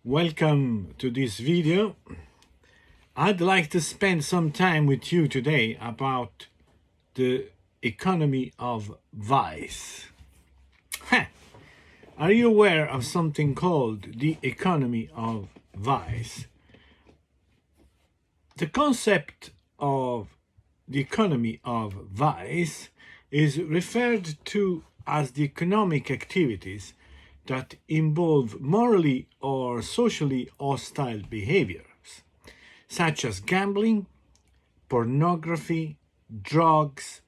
Welcome to this video. I'd like to spend some time with you today about the economy of vice. Are you aware of something called the economy of vice? The concept of the economy of vice is referred to as the economic activities that involve morally or socially hostile behaviors, such as gambling, pornography, drugs,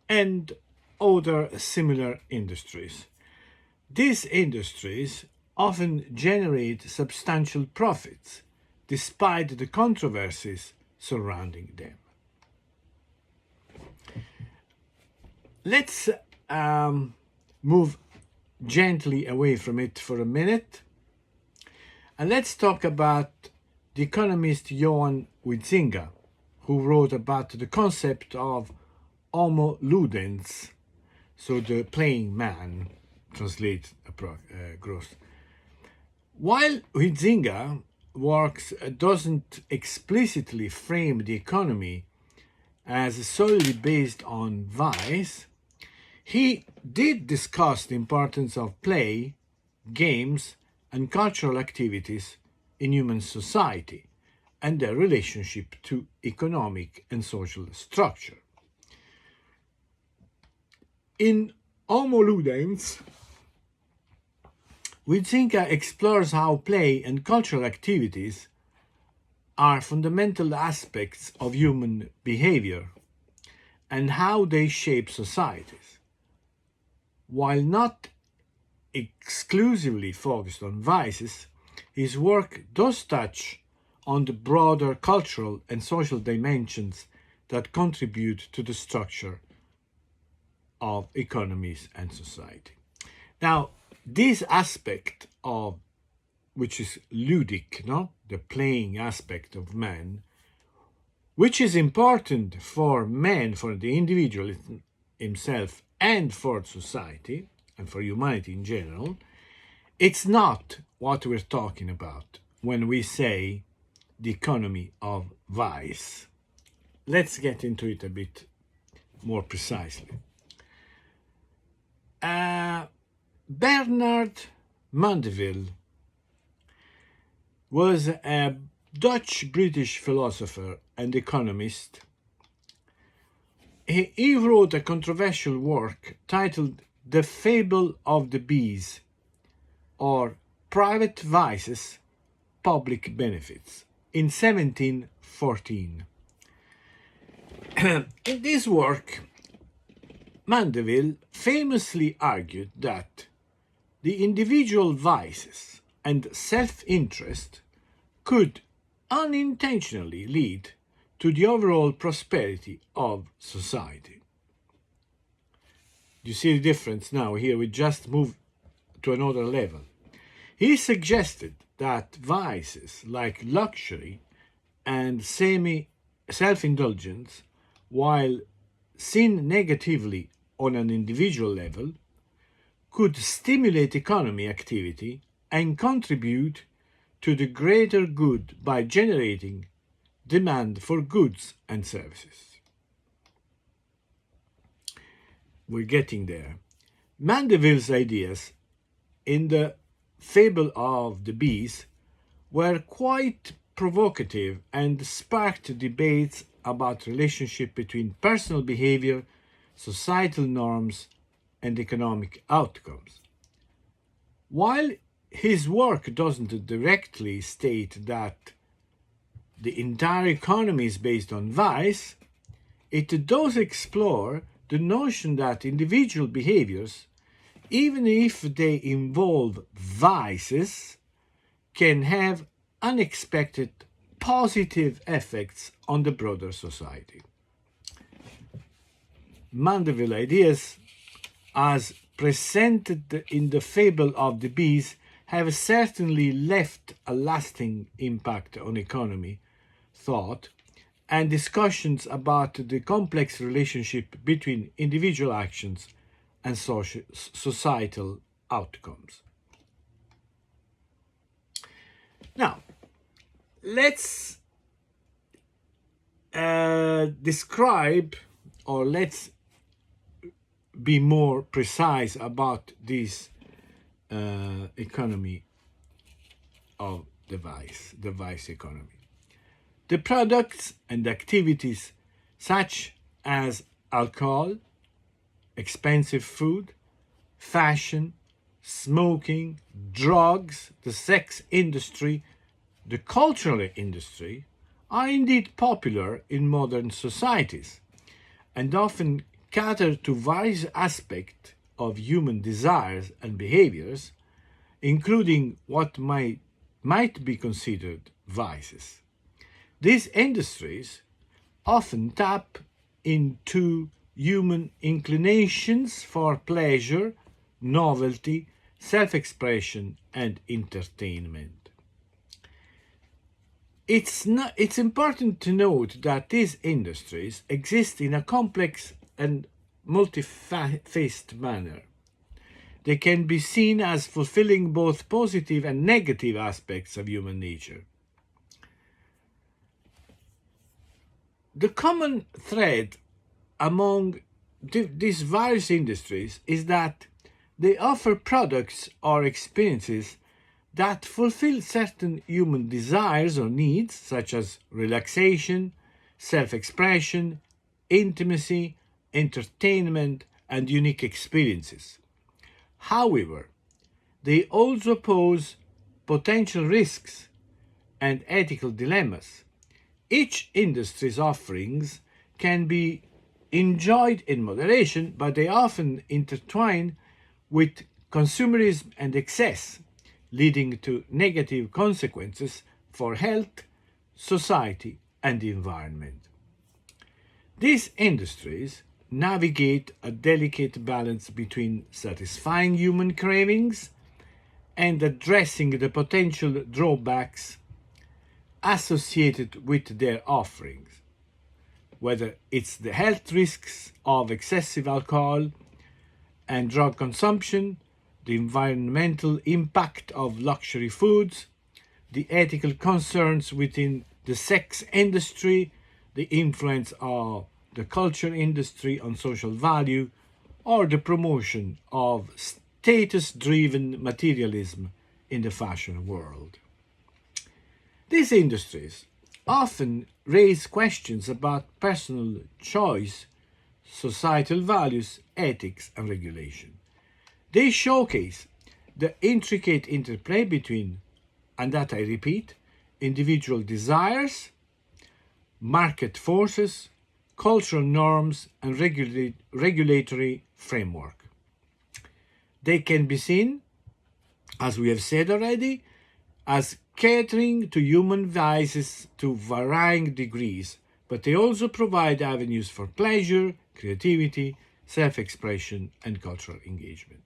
and other similar industries. These industries often generate substantial profits despite the controversies surrounding them. Let's move gently away from it for a minute, and let's talk about the economist Johan Huizinga, who wrote about the concept of homo ludens, so the playing man, translate gross. While Huizinga works doesn't explicitly frame the economy as solely based on vice, he did discuss the importance of play, games, and cultural activities in human society and their relationship to economic and social structure. In Homo Ludens, Huizinga explores how play and cultural activities are fundamental aspects of human behavior and how they shape societies. While not exclusively focused on vices, his work does touch on the broader cultural and social dimensions that contribute to the structure of economies and society. Now, this aspect of which is ludic, the playing aspect of man, which is important for man, for the individual himself, and for society, and for humanity in general, it's not what we're talking about when we say the economy of vice. Let's get into it a bit more precisely. Bernard Mandeville was a Dutch-British philosopher and economist. He wrote a controversial work titled The Fable of the Bees, or Private Vices, Public Benefits, in 1714. In this work, Mandeville famously argued that the individual vices and self-interest could unintentionally lead to the overall prosperity of society. You see the difference now here? We just moved to another level. He suggested that vices like luxury and self-indulgence, while seen negatively on an individual level, could stimulate economic activity and contribute to the greater good by generating demand for goods and services. We're getting there. Mandeville's ideas in the Fable of the Bees were quite provocative and sparked debates about relationship between personal behavior, societal norms, and economic outcomes. While his work doesn't directly state that the entire economy is based on vice, it does explore the notion that individual behaviors, even if they involve vices, can have unexpected positive effects on the broader society. Mandeville ideas, as presented in the Fable of the Bees, have certainly left a lasting impact on economy, thought, and discussions about the complex relationship between individual actions and societal outcomes. let's describe, or let's be more precise about this economy of the vice economy. The products and activities such as alcohol, expensive food, fashion, smoking, drugs, the sex industry, the cultural industry are indeed popular in modern societies and often cater to various aspects of human desires and behaviors, including what might be considered vices. These industries often tap into human inclinations for pleasure, novelty, self-expression, and entertainment. It's important to note that these industries exist in a complex and multifaced manner. They can be seen as fulfilling both positive and negative aspects of human nature. The common thread among these various industries is that they offer products or experiences that fulfill certain human desires or needs, such as relaxation, self-expression, intimacy, entertainment, and unique experiences. However, they also pose potential risks and ethical dilemmas. Each industry's offerings can be enjoyed in moderation, but they often intertwine with consumerism and excess, leading to negative consequences for health, society, and the environment. These industries navigate a delicate balance between satisfying human cravings and addressing the potential drawbacks associated with their offerings, whether it's the health risks of excessive alcohol and drug consumption, the environmental impact of luxury foods, the ethical concerns within the sex industry, the influence of the culture industry on social value, or the promotion of status-driven materialism in the fashion world. These industries often raise questions about personal choice, societal values, ethics, and regulation. They showcase the intricate interplay between, and that I repeat, individual desires, market forces, cultural norms, and regulatory framework. They can be seen, as we have said already, as catering to human vices to varying degrees, but they also provide avenues for pleasure, creativity, self-expression, and cultural engagement.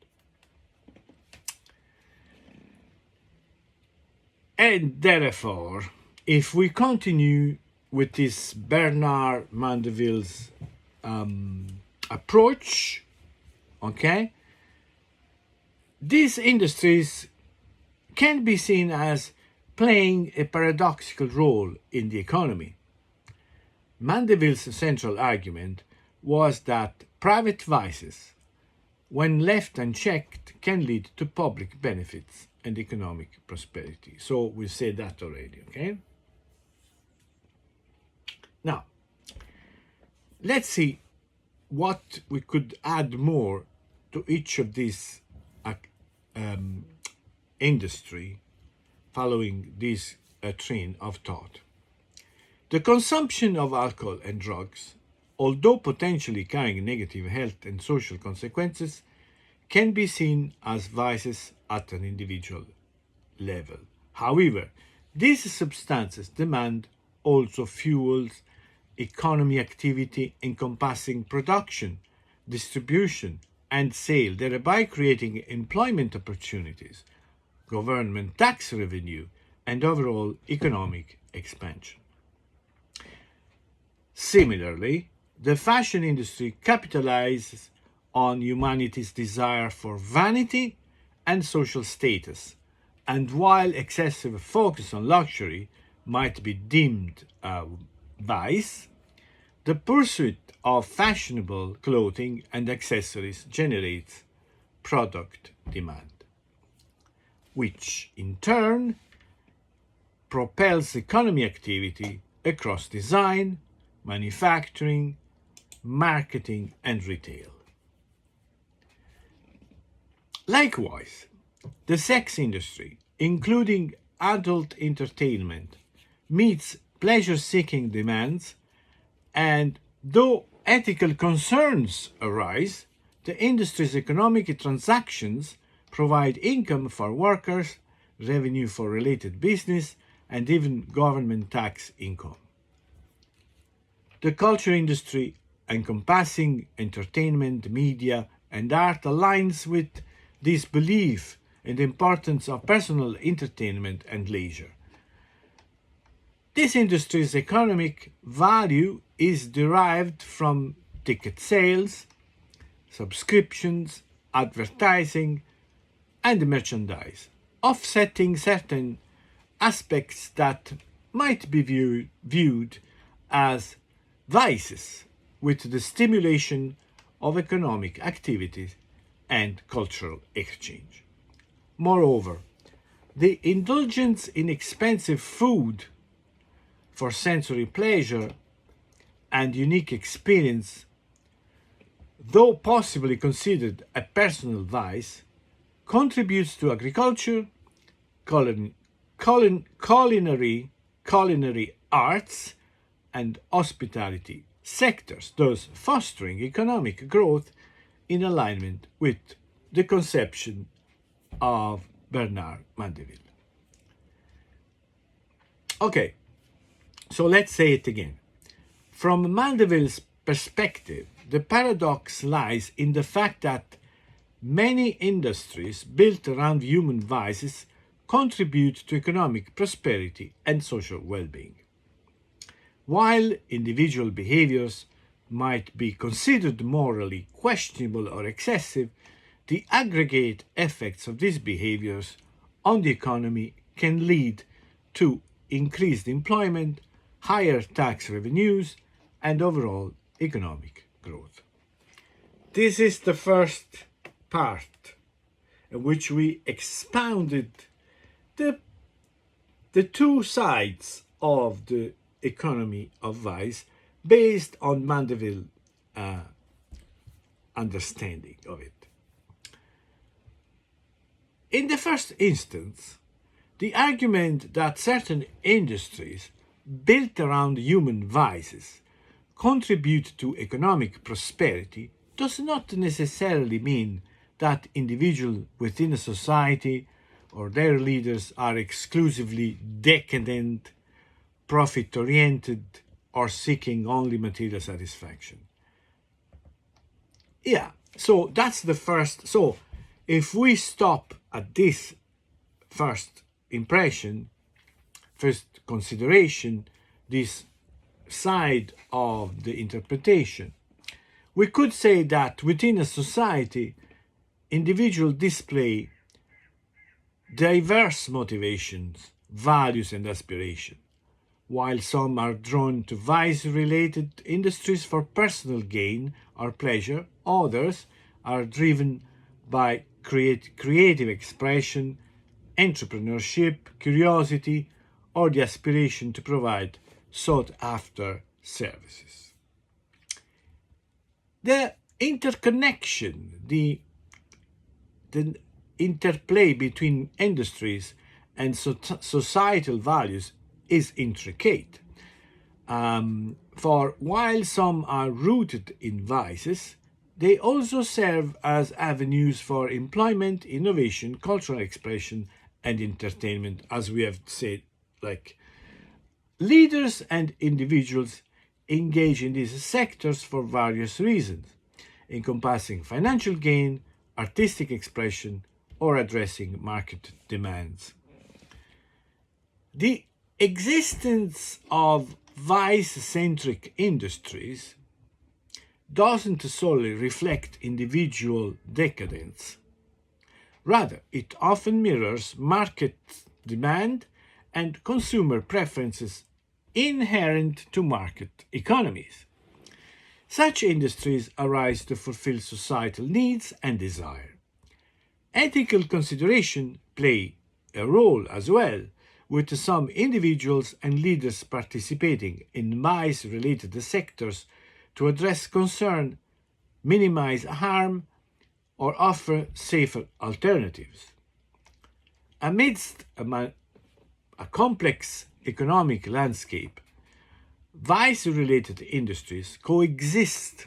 And therefore, if we continue with this Bernard Mandeville's approach, okay, these industries can be seen as playing a paradoxical role in the economy. Mandeville's central argument was that private vices, when left unchecked, can lead to public benefits and economic prosperity. So we said that already, okay? Now, let's see what we could add more to each of these industry following this train of thought. The consumption of alcohol and drugs, although potentially carrying negative health and social consequences, can be seen as vices at an individual level. However, these substances demand also fuels economy activity encompassing production, distribution, and sale, thereby creating employment opportunities, government tax revenue, and overall economic expansion. Similarly, the fashion industry capitalizes on humanity's desire for vanity and social status, and while excessive focus on luxury might be deemed a vice, the pursuit of fashionable clothing and accessories generates product demand, which in turn propels economy activity across design, manufacturing, marketing, and retail. Likewise, the sex industry, including adult entertainment, meets pleasure-seeking demands, and though ethical concerns arise, the industry's economic transactions provide income for workers, revenue for related business, and even government tax income. The culture industry, encompassing entertainment, media, and art, aligns with this belief in the importance of personal entertainment and leisure. This industry's economic value is derived from ticket sales, subscriptions, advertising, and merchandise, offsetting certain aspects that might be viewed as vices with the stimulation of economic activities and cultural exchange. Moreover, the indulgence in expensive food for sensory pleasure and unique experience, though possibly considered a personal vice, contributes to agriculture, culinary arts, and hospitality sectors, thus fostering economic growth in alignment with the conception of Bernard Mandeville. Okay, so let's say it again. From Mandeville's perspective, the paradox lies in the fact that many industries built around human vices contribute to economic prosperity and social well-being. While individual behaviors might be considered morally questionable or excessive, the aggregate effects of these behaviors on the economy can lead to increased employment, higher tax revenues, and overall economic growth. This is the first part in which we expounded the two sides of the economy of vice based on Mandeville understanding of it. In the first instance, the argument that certain industries built around human vices contribute to economic prosperity does not necessarily mean that individuals within a society or their leaders are exclusively decadent, profit-oriented, or seeking only material satisfaction. Yeah, so that's the first. So if we stop at this first impression, first consideration, this side of the interpretation, we could say that within a society, individuals display diverse motivations, values, and aspirations. While some are drawn to vice-related industries for personal gain or pleasure, others are driven by creative expression, entrepreneurship, curiosity, or the aspiration to provide sought-after services. The interconnection, the interplay between industries and societal values is intricate. For while some are rooted in vices, they also serve as avenues for employment, innovation, cultural expression, and entertainment, as we have said. Like leaders and individuals engage in these sectors for various reasons, encompassing financial gain, artistic expression, or addressing market demands. The existence of vice-centric industries doesn't solely reflect individual decadence. Rather, it often mirrors market demand and consumer preferences inherent to market economies. Such industries arise to fulfill societal needs and desire. Ethical consideration play a role as well, with some individuals and leaders participating in vice-related sectors to address concern, minimize harm, or offer safer alternatives. Amidst a complex economic landscape, vice-related industries coexist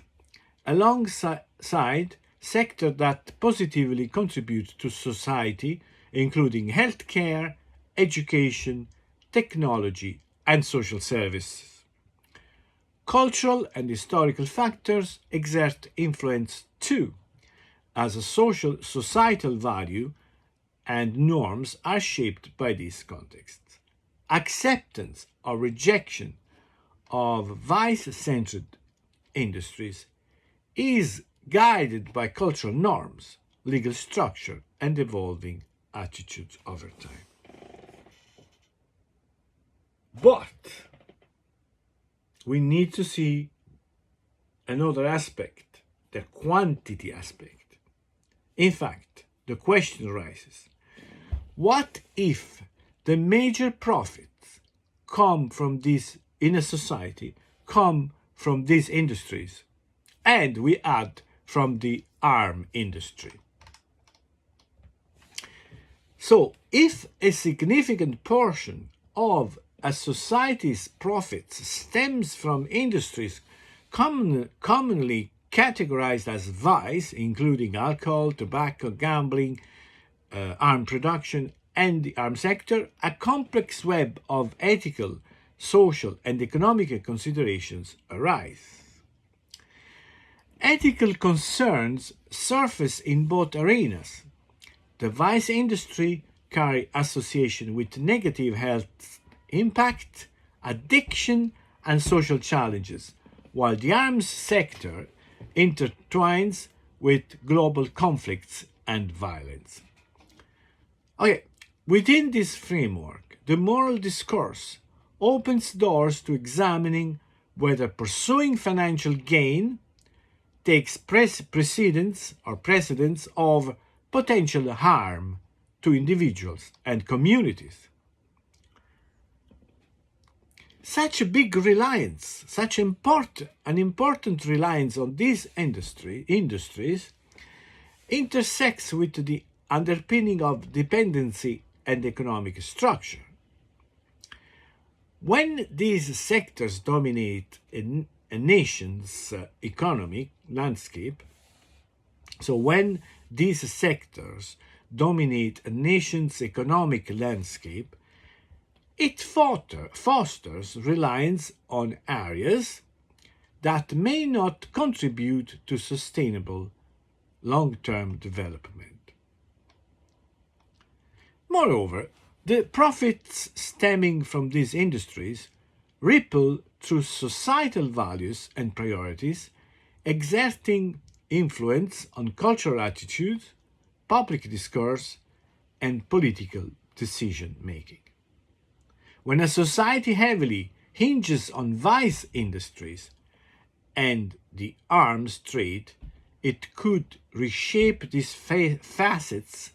alongside sectors that positively contribute to society, including healthcare, education, technology, and social services. Cultural and historical factors exert influence too, as a societal value and norms are shaped by these contexts. Acceptance or rejection of vice-centered industries is guided by cultural norms, legal structure, and evolving attitudes over time. But we need to see another aspect, the quantity aspect. In fact, the question arises, what if the major profits come from this in a society, come from these industries, and we add from the arm industry? So, if a significant portion of a society's profits stems from industries commonly categorized as vice, including alcohol, tobacco, gambling, arm production, and the arms sector, a complex web of ethical, social, and economic considerations arise. Ethical concerns surface in both arenas. The vice industry carry association with negative health impact, addiction, and social challenges, while the arms sector intertwines with global conflicts and violence. Okay, within this framework, the moral discourse opens doors to examining whether pursuing financial gain takes precedence of potential harm to individuals and communities. Such a big reliance, an important reliance on these industries intersects with the underpinning of dependency and economic structure. When these sectors dominate a nation's economic landscape, so when these sectors dominate a nation's economic landscape, it fosters reliance on areas that may not contribute to sustainable long-term development. Moreover, the profits stemming from these industries ripple through societal values and priorities, exerting influence on cultural attitudes, public discourse, and political decision-making. When a society heavily hinges on vice industries and the arms trade, it could reshape these facets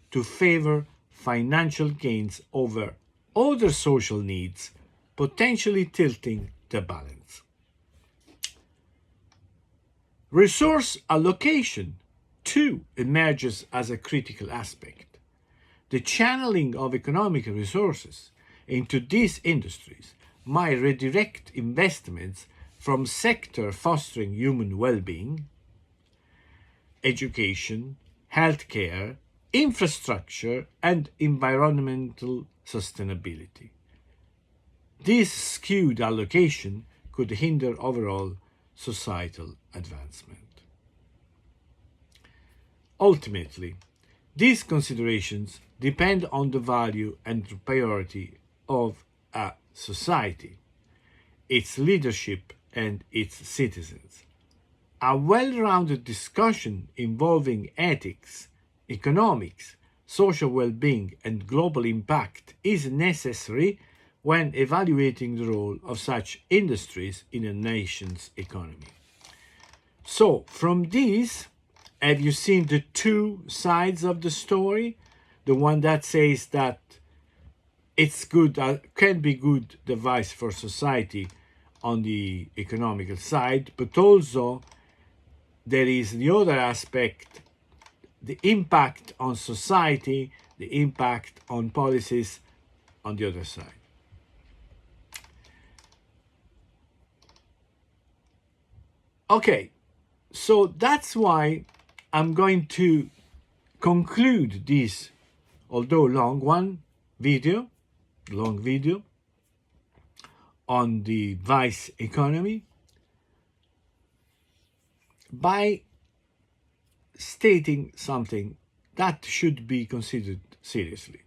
to favor financial gains over other social needs, potentially tilting the balance. Resource allocation, too, emerges as a critical aspect. The channeling of economic resources into these industries might redirect investments from sectors fostering human well-being, education, healthcare, infrastructure, and environmental sustainability. This skewed allocation could hinder overall societal advancement. Ultimately, these considerations depend on the value and priority of a society, its leadership, and its citizens. A well-rounded discussion involving ethics, economics, social well-being, and global impact is necessary when evaluating the role of such industries in a nation's economy. So, from these, have you seen the two sides of the story? The one that says that it's good, can be good device for society on the economical side, but also there is the other aspect, the impact on society, the impact on policies on the other side. Okay, so that's why I'm going to conclude this, although long video on the vice economy by stating something that should be considered seriously.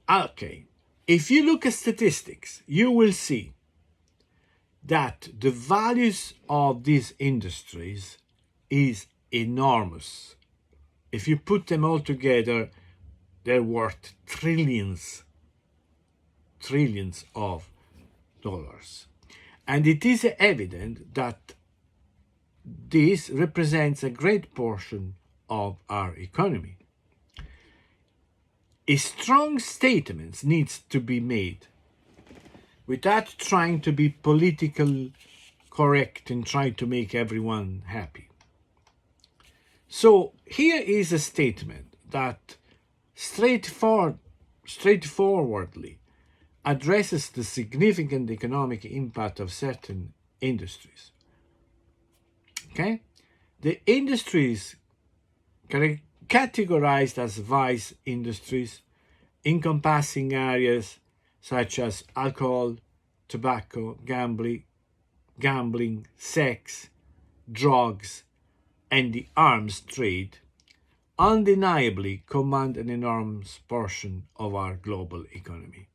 Okay, if you look at statistics, you will see that the values of these industries is enormous. If you put them all together, they're worth trillions of dollars. And it is evident that this represents a great portion of our economy. A strong statement needs to be made without trying to be politically correct and trying to make everyone happy. So here is a statement that straightforwardly addresses the significant economic impact of certain industries. Okay? The industries categorized as vice industries, encompassing areas such as alcohol, tobacco, gambling, sex, drugs, and the arms trade, undeniably command an enormous portion of our global economy.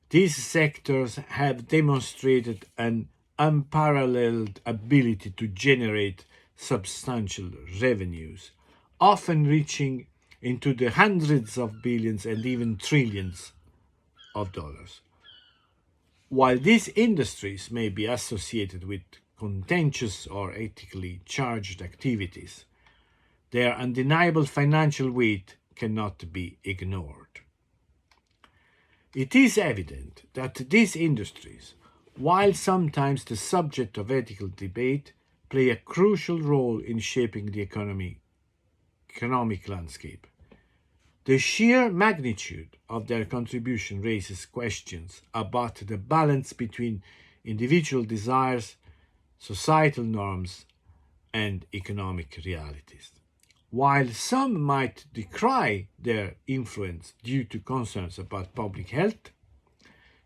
These sectors have demonstrated an unparalleled ability to generate substantial revenues, often reaching into the hundreds of billions and even trillions of dollars. While these industries may be associated with contentious or ethically charged activities, their undeniable financial weight cannot be ignored. It is evident that these industries, while sometimes the subject of ethical debate, play a crucial role in shaping the economic landscape. The sheer magnitude of their contribution raises questions about the balance between individual desires, societal norms, and economic realities. While some might decry their influence due to concerns about public health,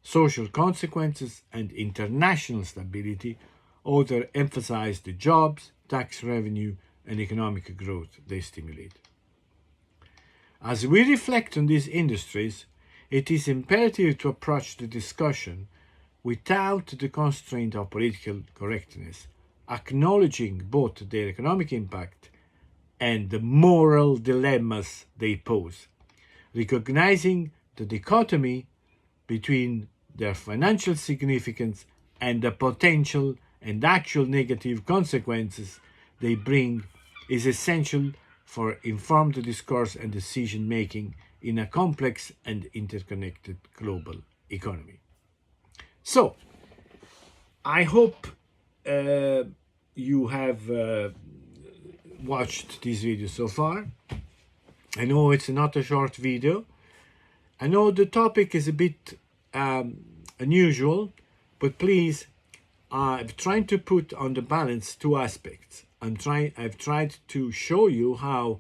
social consequences, and international stability, others emphasize the jobs, tax revenue, and economic growth they stimulate. As we reflect on these industries, it is imperative to approach the discussion without the constraint of political correctness, acknowledging both their economic impact and the moral dilemmas they pose, recognizing the dichotomy between their financial significance and the potential and actual negative consequences they bring is essential for informed discourse and decision making in a complex and interconnected global economy. So, I hope you have watched this video so far. I know it's not a short video. I know the topic is a bit unusual, but please, I've tried to put on the balance two aspects. I've tried to show you how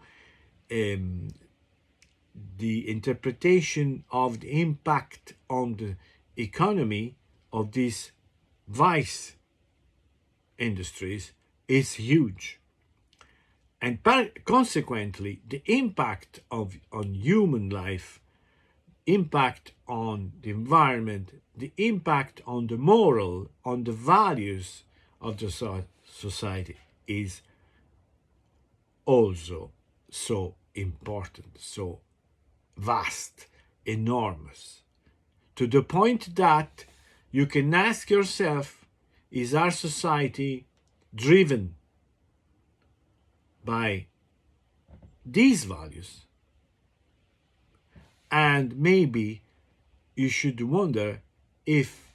the interpretation of the impact on the economy of these vice industries is huge. And consequently, the impact on human life, impact on the environment, the impact on the moral, on the values of the society is also so important, so vast, enormous, to the point that you can ask yourself, is our society driven by these values? And maybe you should wonder if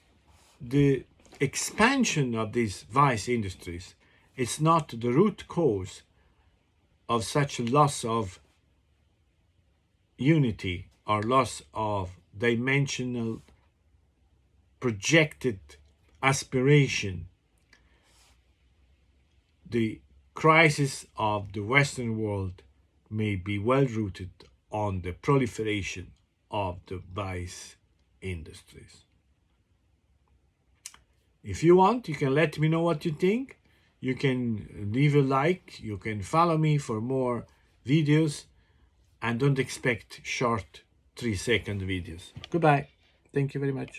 the expansion of these vice industries is not the root cause of such a loss of unity or loss of dimensional projected aspiration. The crisis of the Western world may be well rooted on the proliferation of the vice industries. If you want, you can let me know what you think. You can leave a like, you can follow me for more videos, and don't expect short 3-second videos. Goodbye. Thank you very much.